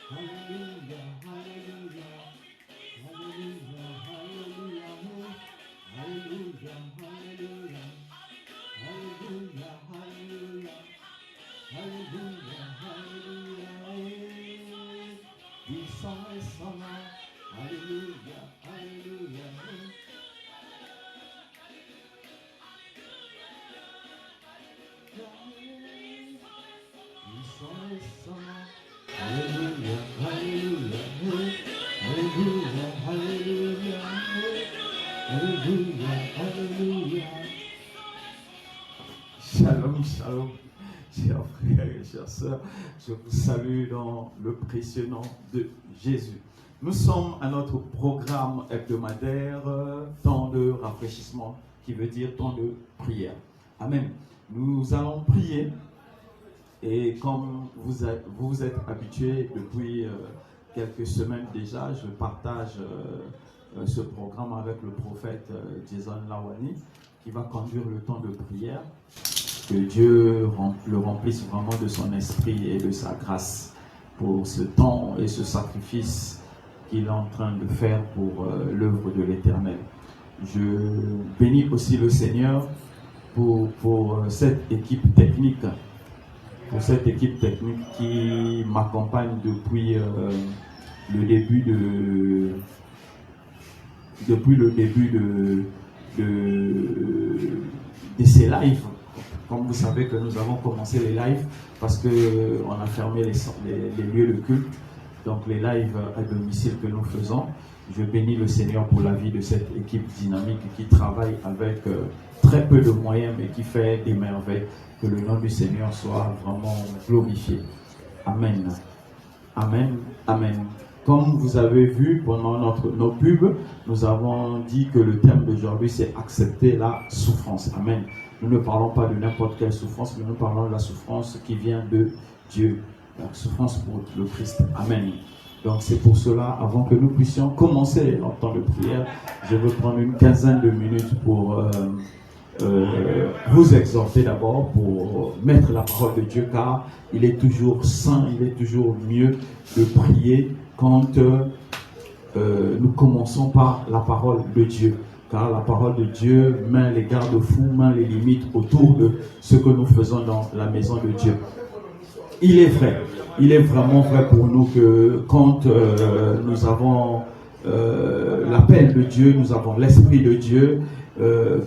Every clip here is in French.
Hallelujah, hallelujah, hallelujah, hallelujah, hallelujah, hallelujah, hallelujah, hallelujah, hallelujah, hallelujah. We song a song, hallelujah, hallelujah. We song a song, hallelujah, hallelujah, hallelujah, hallelujah, hallelujah, hallelujah. Shalom, shalom, chers frères et chères sœurs, je vous salue dans le précieux nom de Jésus. Nous sommes à notre programme hebdomadaire, temps de rafraîchissement, qui veut dire temps de prière. Amen. Nous allons prier et comme vous êtes habitués depuis quelques semaines déjà, je partage ce programme avec le prophète Jason Lawani qui va conduire le temps de prière. Que Dieu le remplisse vraiment de son esprit et de sa grâce pour ce temps et ce sacrifice qu'il est en train de faire pour l'œuvre de l'Éternel. Je bénis aussi le Seigneur pour cette équipe technique, qui m'accompagne depuis le début de ces lives. Comme vous savez que nous avons commencé les lives parce qu'on a fermé les lieux de culte. Donc les lives à domicile que nous faisons. Je bénis le Seigneur pour la vie de cette équipe dynamique qui travaille avec très peu de moyens mais qui fait des merveilles. Que le nom du Seigneur soit vraiment glorifié. Amen. Amen. Amen. Comme vous avez vu pendant nos pubs, nous avons dit que le thème d'aujourd'hui c'est accepter la souffrance. Amen. Nous ne parlons pas de n'importe quelle souffrance, mais nous parlons de la souffrance qui vient de Dieu. La souffrance pour le Christ. Amen. Donc c'est pour cela, avant que nous puissions commencer notre temps de prière, je veux prendre une quinzaine de minutes pour vous exhorter d'abord, pour mettre la parole de Dieu, car il est toujours sain, il est toujours mieux de prier quand nous commençons par la parole de Dieu. Car la parole de Dieu met les garde-fous, met les limites autour de ce que nous faisons dans la maison de Dieu. Il est vrai, il est vraiment vrai pour nous que quand nous avons l'appel de Dieu, nous avons l'Esprit de Dieu,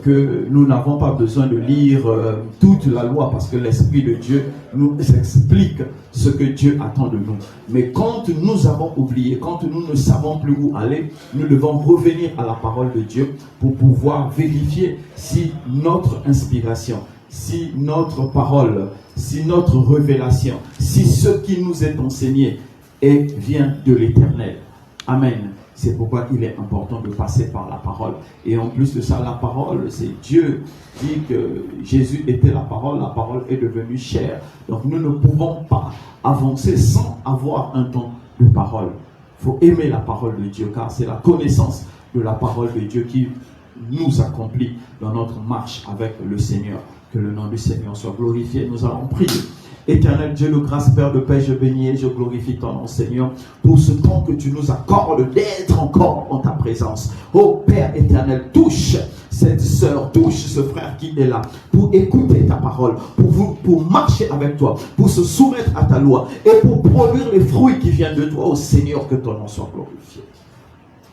que nous n'avons pas besoin de lire toute la loi parce que l'Esprit de Dieu nous explique ce que Dieu attend de nous. Mais quand nous avons oublié, quand nous ne savons plus où aller, nous devons revenir à la parole de Dieu pour pouvoir vérifier si notre inspiration, si notre parole, si notre révélation, si ce qui nous est enseigné vient de l'Éternel. Amen. C'est pourquoi il est important de passer par la parole. Et en plus de ça, la parole, c'est Dieu dit que Jésus était la parole est devenue chair. Donc nous ne pouvons pas avancer sans avoir un temps de parole. Il faut aimer la parole de Dieu, car c'est la connaissance de la parole de Dieu qui nous accomplit dans notre marche avec le Seigneur. Que le nom du Seigneur soit glorifié. Nous allons prier. Éternel Dieu de grâce, Père de paix, je bénis et je glorifie ton nom, Seigneur, pour ce temps que tu nous accordes d'être encore en ta présence. Oh Père éternel, touche cette sœur, touche ce frère qui est là, pour écouter ta parole, pour marcher avec toi, pour se soumettre à ta loi et pour produire les fruits qui viennent de toi, oh Seigneur, que ton nom soit glorifié.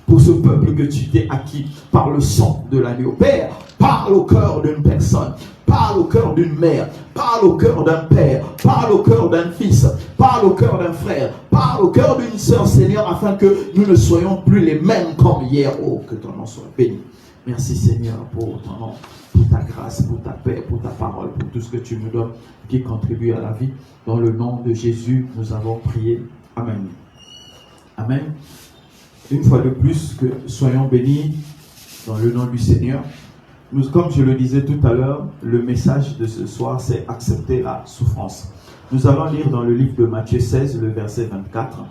Pour ce peuple que tu t'es acquis par le sang de l'agneau. Père, parle au cœur d'une personne, parle au cœur d'une mère, parle au cœur d'un père, parle au cœur d'un fils, parle au cœur d'un frère, parle au cœur d'une sœur, Seigneur, afin que nous ne soyons plus les mêmes comme hier. Oh, que ton nom soit béni. Merci Seigneur pour ton nom, pour ta grâce, pour ta paix, pour ta parole, pour tout ce que tu nous donnes qui contribue à la vie. Dans le nom de Jésus, nous avons prié. Amen. Amen. Une fois de plus, que soyons bénis dans le nom du Seigneur. Nous, comme je le disais tout à l'heure, le message de ce soir, c'est accepter la souffrance. Nous allons lire dans le livre de Matthieu 16, le verset 24.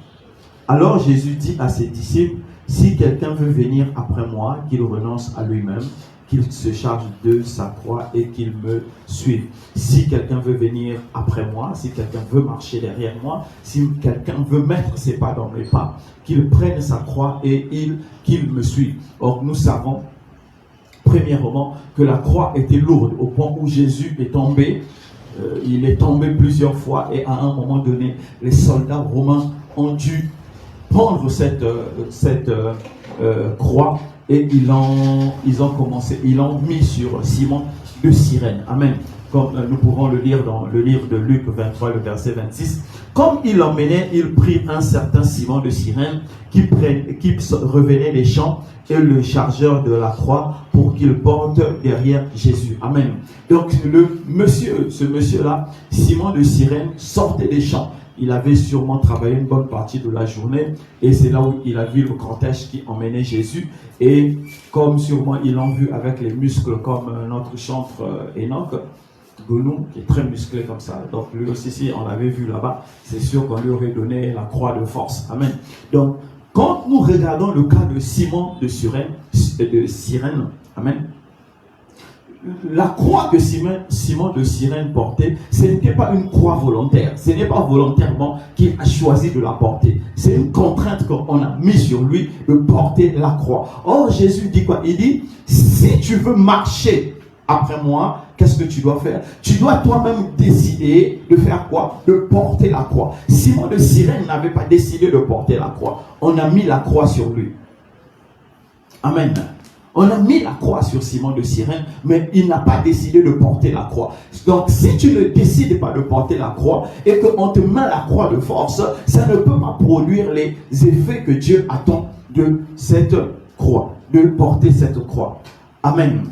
Alors Jésus dit à ses disciples, si quelqu'un veut venir après moi, qu'il renonce à lui-même, qu'il se charge de sa croix et qu'il me suive. Si quelqu'un veut venir après moi, si quelqu'un veut marcher derrière moi, si quelqu'un veut mettre ses pas dans mes pas, qu'il prenne sa croix et qu'il me suive. Or, nous savons, premièrement, que la croix était lourde au point où Jésus est tombé. Il est tombé plusieurs fois et à un moment donné, les soldats romains ont dû prendre cette croix et ils l'ont mis sur Simon de Cyrène. Amen. Comme nous pourrons le lire dans le livre de Luc 23, le verset 26. Comme il l'emmenait, il prit un certain Simon de Cyrène qui revenait des champs et le chargeur de la croix pour qu'il porte derrière Jésus. Amen. Donc ce monsieur-là, Simon de Cyrène, sortait des champs. Il avait sûrement travaillé une bonne partie de la journée et c'est là où il a vu le cortège qui emmenait Jésus. Et comme sûrement ils l'ont vu avec les muscles comme notre chantre Enoch, Gonou, qui est très musclé comme ça. Donc lui aussi, si on l'avait vu là-bas, c'est sûr qu'on lui aurait donné la croix de force. Amen. Donc, quand nous regardons le cas de Simon de Cyrène, amen, la croix que Simon de Cyrène portait, ce n'était pas une croix volontaire. Ce n'est pas volontairement qu'il a choisi de la porter. C'est une contrainte qu'on a mise sur lui de porter la croix. Or, Jésus dit quoi? Il dit, si tu veux marcher après moi, qu'est-ce que tu dois faire? Tu dois toi-même décider de faire quoi? De porter la croix. Simon de Cyrène n'avait pas décidé de porter la croix. On a mis la croix sur lui. Amen. On a mis la croix sur Simon de Cyrène, mais il n'a pas décidé de porter la croix. Donc, si tu ne décides pas de porter la croix et qu'on te met la croix de force, ça ne peut pas produire les effets que Dieu attend de cette croix, de porter cette croix. Amen.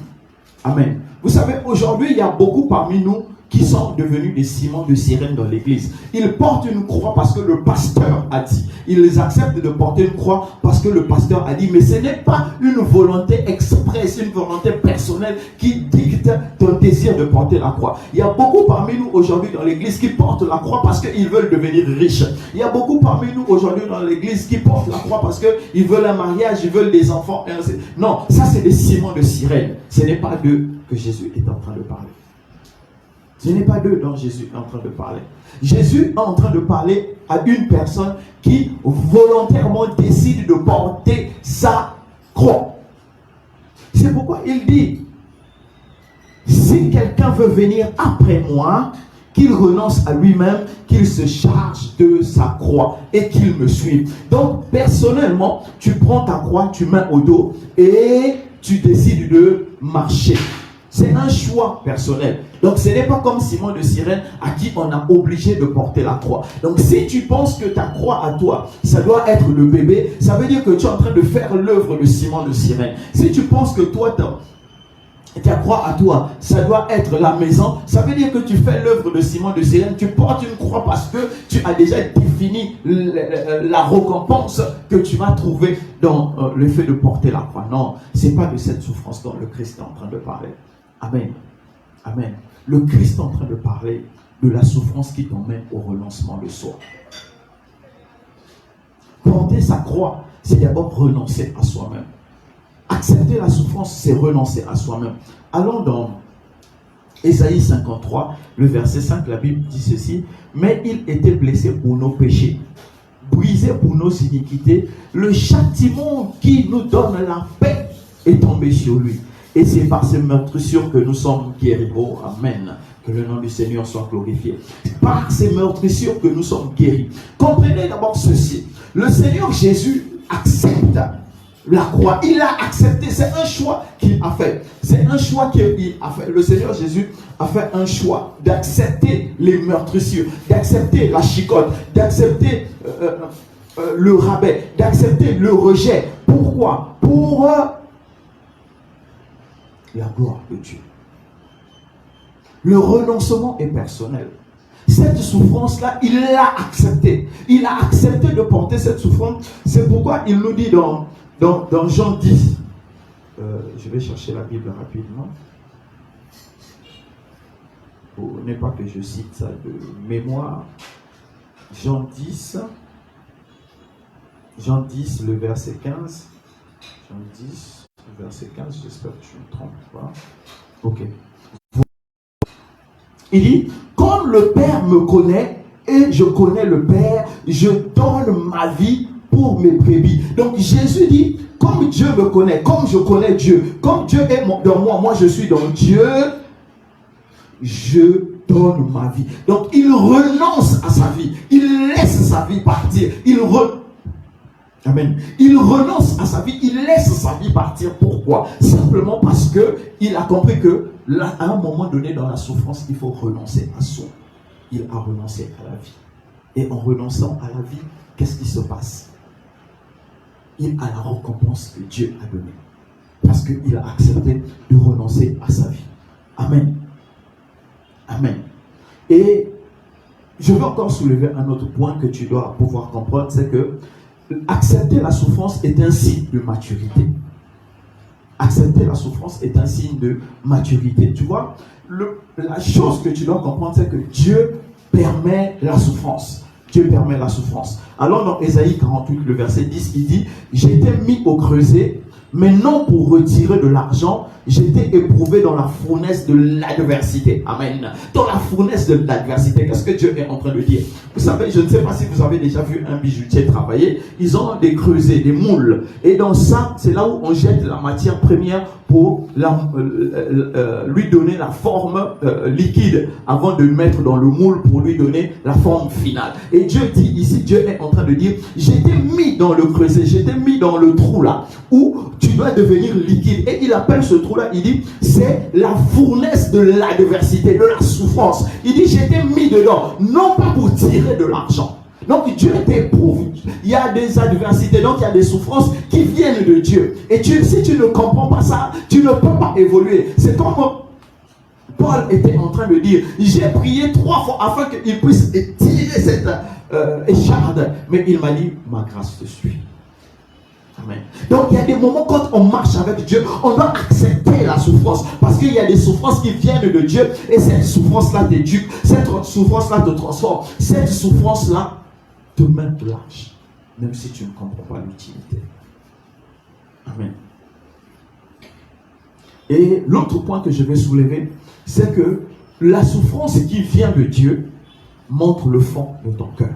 Amen. Vous savez, aujourd'hui, il y a beaucoup parmi nous qui sont devenus des Simons de Cyrène dans l'église. Ils portent une croix parce que le pasteur a dit. Ils acceptent de porter une croix parce que le pasteur a dit. Mais ce n'est pas une volonté expresse, une volonté personnelle qui dicte ton désir de porter la croix. Il y a beaucoup parmi nous aujourd'hui dans l'église qui portent la croix parce qu'ils veulent devenir riches. Il y a beaucoup parmi nous aujourd'hui dans l'église qui portent la croix parce qu'ils veulent un mariage, ils veulent des enfants. Non, ça c'est des Simons de Cyrène. Ce n'est pas d'eux que Jésus est en train de parler. Ce n'est pas d'eux dont Jésus est en train de parler. Jésus est en train de parler à une personne qui volontairement décide de porter sa croix. C'est pourquoi il dit, si quelqu'un veut venir après moi, qu'il renonce à lui-même, qu'il se charge de sa croix et qu'il me suive. Donc, personnellement, tu prends ta croix, tu mets au dos et tu décides de marcher. C'est un choix personnel. Donc, ce n'est pas comme Simon de Cyrène à qui on a obligé de porter la croix. Donc, si tu penses que ta croix à toi, ça doit être le bébé, ça veut dire que tu es en train de faire l'œuvre de Simon de Cyrène. Si tu penses que toi, ta croix à toi, ça doit être la maison, ça veut dire que tu fais l'œuvre de Simon de Cyrène. Tu portes une croix parce que tu as déjà défini la récompense que tu vas trouver dans le fait de porter la croix. Non, ce n'est pas de cette souffrance dont le Christ est en train de parler. Amen. Amen. Le Christ est en train de parler de la souffrance qui t'emmène au renoncement de soi. Porter sa croix, c'est d'abord renoncer à soi-même. Accepter la souffrance, c'est renoncer à soi-même. Allons dans Ésaïe 53, le verset 5, la Bible dit ceci. Mais il était blessé pour nos péchés, brisé pour nos iniquités. Le châtiment qui nous donne la paix est tombé sur lui. Et c'est par ces meurtrissures que nous sommes guéris. Oh, amen. Que le nom du Seigneur soit glorifié. Par ces meurtrissures que nous sommes guéris. Comprenez d'abord ceci. Le Seigneur Jésus accepte la croix. Il a accepté. C'est un choix qu'il a fait. C'est un choix qu'il a fait. Le Seigneur Jésus a fait un choix d'accepter les meurtrissures, d'accepter la chicotte, d'accepter le rabais, d'accepter le rejet. Pourquoi? Pour la gloire de Dieu. Le renoncement est personnel. Cette souffrance-là, il l'a acceptée. Il a accepté de porter cette souffrance. C'est pourquoi il nous dit dans Jean 10, je vais chercher la Bible rapidement. Pour ne pas que je cite ça de mémoire. Jean 10, le verset 15. Jean 10. verset 15, j'espère que je me trompe. Voilà. Ok. Il dit, comme le Père me connaît et je connais le Père, je donne ma vie pour mes brebis. Donc Jésus dit, comme Dieu me connaît, comme je connais Dieu, comme Dieu est dans moi, moi je suis dans Dieu, je donne ma vie. Donc il renonce à sa vie, il laisse sa vie partir, Amen. Il renonce à sa vie, il laisse sa vie partir. Pourquoi? Simplement parce que il a compris que là, à un moment donné dans la souffrance, il faut renoncer à soi. Il a renoncé à la vie. Et en renonçant à la vie, qu'est-ce qui se passe? Il a la récompense que Dieu a donnée. Parce qu'il a accepté de renoncer à sa vie. Amen. Amen. Et je veux encore soulever un autre point que tu dois pouvoir comprendre, c'est que accepter la souffrance est un signe de maturité. Accepter la souffrance est un signe de maturité. Tu vois, la chose que tu dois comprendre, c'est que Dieu permet la souffrance. Dieu permet la souffrance. Alors dans Ésaïe 48, le verset 10, il dit, j'ai été mis au creuset, mais non pour retirer de l'argent, j'étais éprouvé dans la fournaise de l'adversité. Amen. Dans la fournaise de l'adversité, qu'est-ce que Dieu est en train de dire? Vous savez, je ne sais pas si vous avez déjà vu un bijoutier travailler. Ils ont des creusets, des moules. Et dans ça, c'est là où on jette la matière première pour lui donner la forme liquide avant de le mettre dans le moule pour lui donner la forme finale. Et Dieu dit ici, Dieu est en train de dire, j'étais mis dans le creuset, j'étais mis dans le trou là, où tu dois devenir liquide. Et il appelle ce trou-là, il dit, c'est la fournaise de l'adversité, de la souffrance. Il dit, j'étais mis dedans, non pas pour tirer de l'argent. Donc Dieu t'éprouve. Il y a des adversités, donc il y a des souffrances qui viennent de Dieu. Et si tu ne comprends pas ça, tu ne peux pas évoluer. C'est comme Paul était en train de dire, j'ai prié 3 fois afin qu'il puisse tirer cette écharde. Mais il m'a dit, ma grâce te suit. Amen. Donc il y a des moments quand on marche avec Dieu, on doit accepter la souffrance parce qu'il y a des souffrances qui viennent de Dieu et cette souffrance-là t'éduque, cette souffrance-là te transforme, cette souffrance-là te met de l'âge, même si tu ne comprends pas l'utilité. Amen. Et l'autre point que je vais soulever, c'est que la souffrance qui vient de Dieu montre le fond de ton cœur.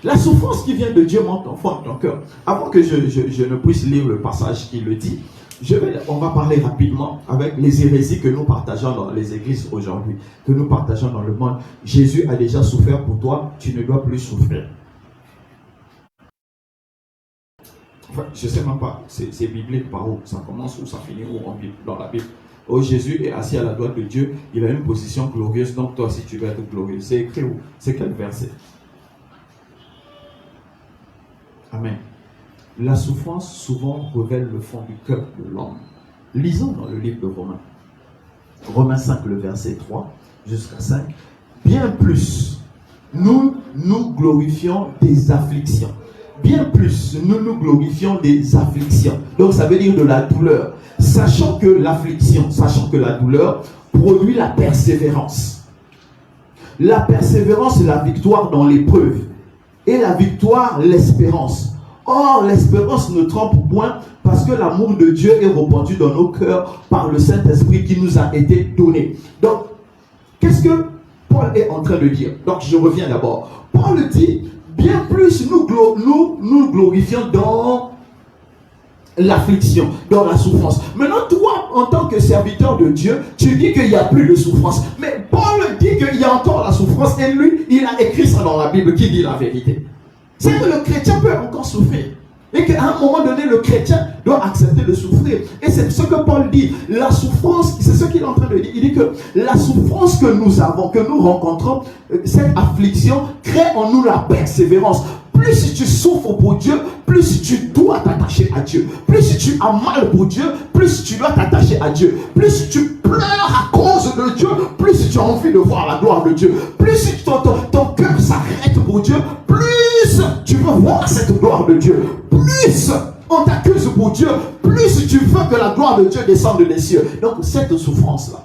La souffrance qui vient de Dieu montre au fond de ton cœur. Avant que je ne puisse lire le passage qui le dit, on va parler rapidement avec les hérésies que nous partageons dans les églises aujourd'hui, que nous partageons dans le monde. Jésus a déjà souffert pour toi, tu ne dois plus souffrir. Enfin, je ne sais même pas, c'est biblique par où ça commence, où ça finit, où dans la Bible. Oh, Jésus est assis à la droite de Dieu, il a une position glorieuse, donc toi si tu veux être glorieux. C'est écrit où? C'est quel verset? Amen. La souffrance souvent révèle le fond du cœur de l'homme. Lisons dans le livre de Romains. Romains 5, le verset 3 jusqu'à 5. Bien plus, nous nous glorifions des afflictions. Bien plus, nous nous glorifions des afflictions. Donc ça veut dire de la douleur. Sachant que la douleur produit la persévérance. La persévérance est la victoire dans l'épreuve. Et la victoire, l'espérance. Or, l'espérance ne trompe point parce que l'amour de Dieu est répandu dans nos cœurs par le Saint-Esprit qui nous a été donné. Donc, qu'est-ce que Paul est en train de dire? Donc, je reviens d'abord. Paul dit, bien plus nous glorifions dans l'affliction, dans la souffrance. Maintenant, toi, en tant que serviteur de Dieu, tu dis qu'il n'y a plus de souffrance. Mais Paul dit qu'il y a encore la souffrance et lui, il a écrit ça dans la Bible qui dit la vérité. C'est que le chrétien peut encore souffrir. Et qu'à un moment donné, le chrétien doit accepter de souffrir. Et c'est ce que Paul dit. La souffrance, c'est ce qu'il est en train de dire. Il dit que la souffrance que nous avons, que nous rencontrons, cette affliction, crée en nous la persévérance. Plus tu souffres pour Dieu, plus tu dois t'attacher à Dieu. Plus tu as mal pour Dieu, plus tu dois t'attacher à Dieu. Plus tu pleures à cause de Dieu, plus tu as envie de voir la gloire de Dieu. Plus ton cœur s'arrête pour Dieu, plus tu veux voir cette gloire de Dieu. Plus on t'accuse pour Dieu, plus tu veux que la gloire de Dieu descende des cieux. Donc cette souffrance-là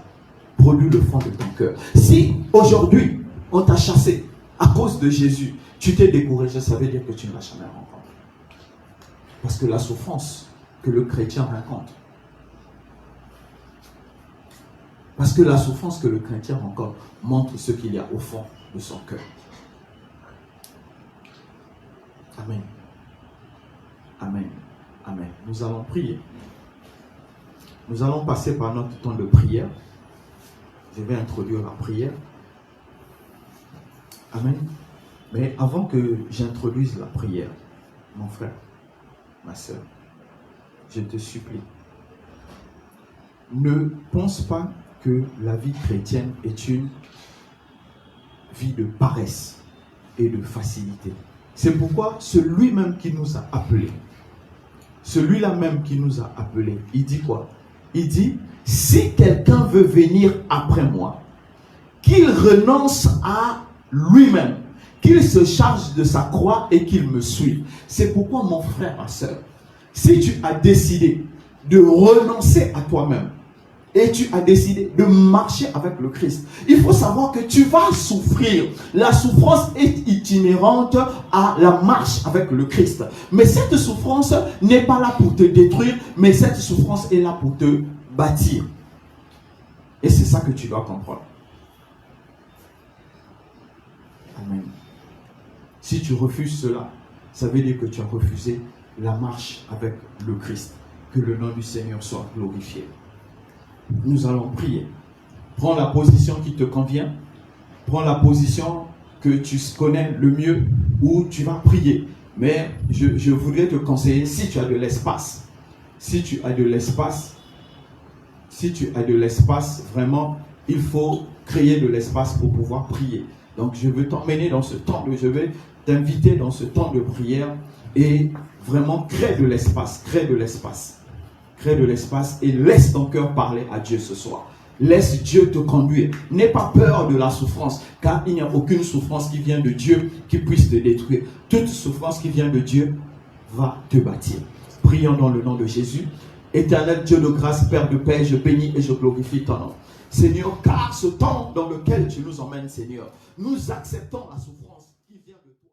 produit le fond de ton cœur. Si aujourd'hui on t'a chassé à cause de Jésus, tu t'es découragé, ça veut dire que tu ne l'as jamais rencontré. Parce que la souffrance que le chrétien rencontre. Parce que la souffrance que le chrétien rencontre montre ce qu'il y a au fond de son cœur. Amen. Amen. Amen. Nous allons prier. Nous allons passer par notre temps de prière. Je vais introduire la prière. Amen. Mais avant que j'introduise la prière, mon frère, ma soeur, je te supplie, ne pense pas que la vie chrétienne est une vie de paresse et de facilité. C'est pourquoi celui-même qui nous a appelés, celui-là même qui nous a appelés, il dit quoi? Il dit, si quelqu'un veut venir après moi, qu'il renonce à lui-même, qu'il se charge de sa croix et qu'il me suive. C'est pourquoi, mon frère, ma soeur, si tu as décidé de renoncer à toi-même et tu as décidé de marcher avec le Christ, il faut savoir que tu vas souffrir. La souffrance est itinérante à la marche avec le Christ. Mais cette souffrance n'est pas là pour te détruire, mais cette souffrance est là pour te bâtir. Et c'est ça que tu dois comprendre. Amen. Si tu refuses cela, ça veut dire que tu as refusé la marche avec le Christ. Que le nom du Seigneur soit glorifié. Nous allons prier. Prends la position qui te convient. Prends la position que tu connais le mieux où tu vas prier. Mais je voudrais te conseiller, si tu as de l'espace, vraiment, il faut créer de l'espace pour pouvoir prier. Donc je veux t'emmener dans ce temps, je vais t'inviter dans ce temps de prière et vraiment crée de l'espace et laisse ton cœur parler à Dieu ce soir. Laisse Dieu te conduire. N'aie pas peur de la souffrance, car il n'y a aucune souffrance qui vient de Dieu qui puisse te détruire. Toute souffrance qui vient de Dieu va te bâtir. Prions dans le nom de Jésus. Éternel Dieu de grâce, Père de paix, je bénis et je glorifie ton nom. Seigneur, car ce temps dans lequel tu nous emmènes, Seigneur, nous acceptons la souffrance qui vient de toi.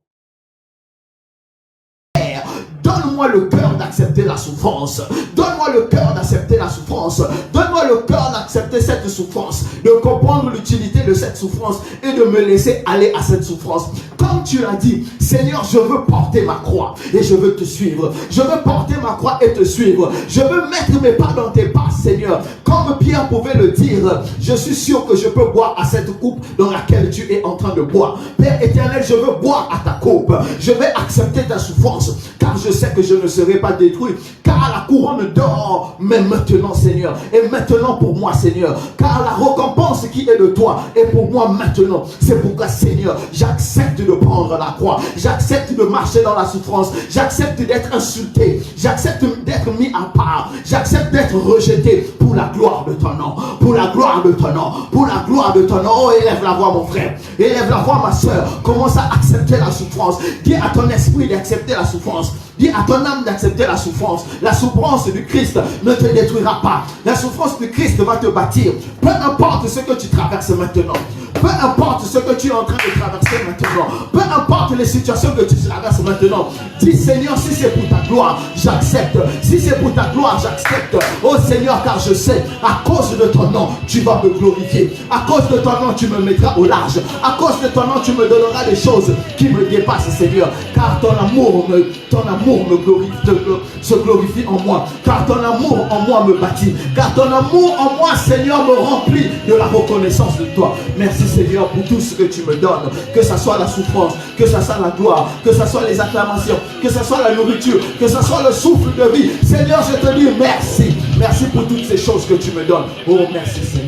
Donne-moi le cœur d'accepter la souffrance. Donne-moi le cœur d'accepter la souffrance. Donne-moi le cœur d'accepter cette souffrance, de comprendre l'utilité de cette souffrance et de me laisser aller à cette souffrance. Comme tu l'as dit, Seigneur, je veux porter ma croix et je veux te suivre. Je veux porter ma croix et te suivre. Je veux mettre mes pas dans tes pas, Seigneur. Comme Pierre pouvait le dire, je suis sûr que je peux boire à cette coupe dans laquelle tu es en train de boire. Père éternel, je veux boire à ta coupe. Je vais accepter ta souffrance, car je sais que je ne serai pas détruit. Car la couronne d'or, mais maintenant, Seigneur, et maintenant pour moi, Seigneur. Car la récompense qui est de toi est pour moi maintenant. C'est pourquoi, Seigneur, j'accepte de prendre la croix. J'accepte de marcher dans la souffrance. J'accepte d'être insulté. J'accepte d'être mis à part. J'accepte d'être rejeté pour la gloire de ton nom. Pour la gloire de ton nom. Pour la gloire de ton nom. Oh, élève la voix, mon frère. Élève la voix, ma soeur. Commence à accepter la souffrance. Dis à ton esprit d'accepter la souffrance. Dis à ton âme d'accepter la souffrance. La souffrance du Christ ne te détruira pas. La souffrance du Christ va te bâtir. Peu importe ce que tu traverses maintenant. Peu importe ce que tu es en train de traverser maintenant. Peu importe les situations que tu traverses maintenant. Dis Seigneur, si c'est pour ta gloire, j'accepte. Si c'est pour ta gloire, j'accepte. Oh Seigneur, car je sais, à cause de ton nom, tu vas me glorifier. À cause de ton nom, tu me mettras au large. À cause de ton nom, tu me donneras des choses qui me dépassent, Seigneur. Car ton amour se glorifie en moi. Car ton amour en moi me bâtit. Car ton amour en moi, Seigneur, me remplit de la reconnaissance de toi. Merci Seigneur pour tout ce que tu me donnes. Que ce soit la souffrance, que ce soit la gloire, que ce soit les acclamations, que ce soit la nourriture, que ce soit le souffle de vie. Seigneur, je te dis merci. Merci pour toutes ces choses que tu me donnes. Oh, merci Seigneur.